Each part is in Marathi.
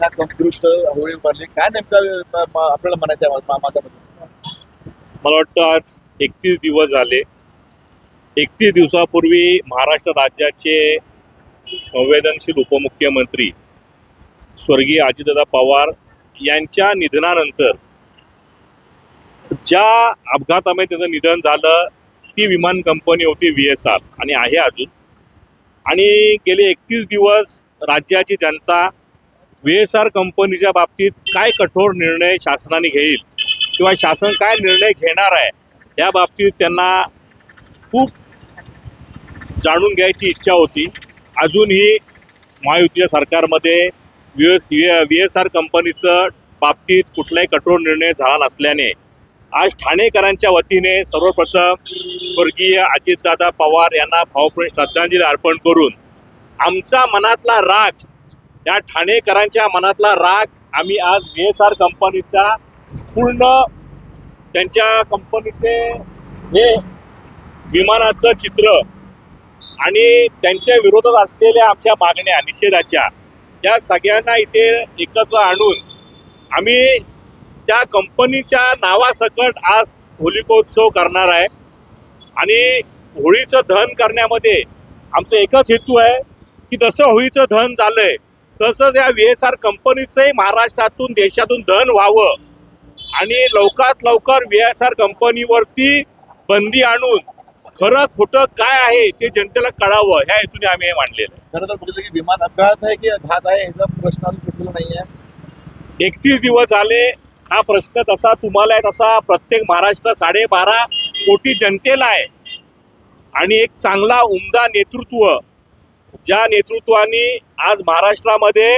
ह्या उत्कृष्ट होळी उभारली, काय नेमकं आपल्याला म्हणायचं आहे माझ्याबद्दल? मला वाटतं आज 31 दिवस झाले. 31 दिवसापूर्वी महाराष्ट्र राज्याचे संवेदनशील उपमुख्यमंत्री स्वर्गीय अजितदादा पवार यांच्या निधनानंतर ज्या अपघातामध्ये त्याचं निधन झालं ती विमान कंपनी होती VSR आणि आहे अजून. आणि गेले 31 दिवस राज्याची जनता VSR कंपनीच्या बाबतीत काय कठोर निर्णय शासनाने घेईल किंवा शासन काय निर्णय घेणार आहे या बाबतीत त्यांना खूप जाणून घ्यायची इच्छा होती. अजूनही महायुतीच्या सरकारमध्ये VSR कंपनीचं बाबतीत कुठलाही कठोर निर्णय झाला नसल्याने आज ठाणेकरांच्या वतीने सर्वप्रथम स्वर्गीय अजितदादा पवार यांना भावपूर्ण श्रद्धांजली अर्पण करून आमचा मनातला राग, या ठाणेकरांच्या मनातला राग आम्ही आज VSR कंपनीचा पूर्ण त्यांच्या कंपनीचे हे विमानाचं चित्र आणि त्यांच्या विरोधात असलेल्या आमच्या मागण्या निषेधाच्या या सगळ्यांना इथे एकत्र आणून आम्ही त्या कंपनीच्या नावासकट आज होलिकोत्सव करणार आहे. आणि होळीचं दहन करण्यामध्ये आमचा एकच हेतू आहे की जसं होळीचं दहन झालंय तसंच या VSR कंपनीचंही महाराष्ट्रातून देशातून दहन व्हावं आणि लवकरात लवकर VSR कंपनीवरती बंदी आणून खरं खोटं काय आहे ते जनतेला कळावं ह्या हेतूने आम्ही हे मांडलेलं आहे. खरं तर बघितलं की विमान अपघात आहे की घात आहे याचा प्रश्न अजून सुटलेला नाही आहे. 31 दिवस झाले. हा प्रश्न तसा तुम्हाला आहे तसा प्रत्येक महाराष्ट्र 12.5 कोटी जनतेला आहे. आणि एक चांगला उमदा नेतृत्व ज्या नेतृत्वाने आज महाराष्ट्रामध्ये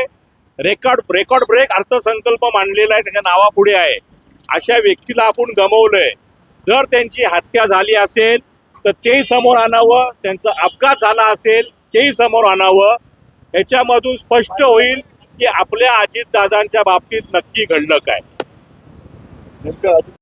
रेकॉर्ड ब्रेक अर्थसंकल्प मांडलेला आहे त्याच्या नावापुढे आहे अशा व्यक्तीला आपण गमावलंय. जर त्यांची हत्या झाली असेल तर तेही समोर आणावं, त्यांचा अपघात झाला असेल तेही समोर आणावं. याच्यामधून स्पष्ट होईल की आपल्या अजितदादांच्या बाबतीत नक्की घडलं काय. नेमकं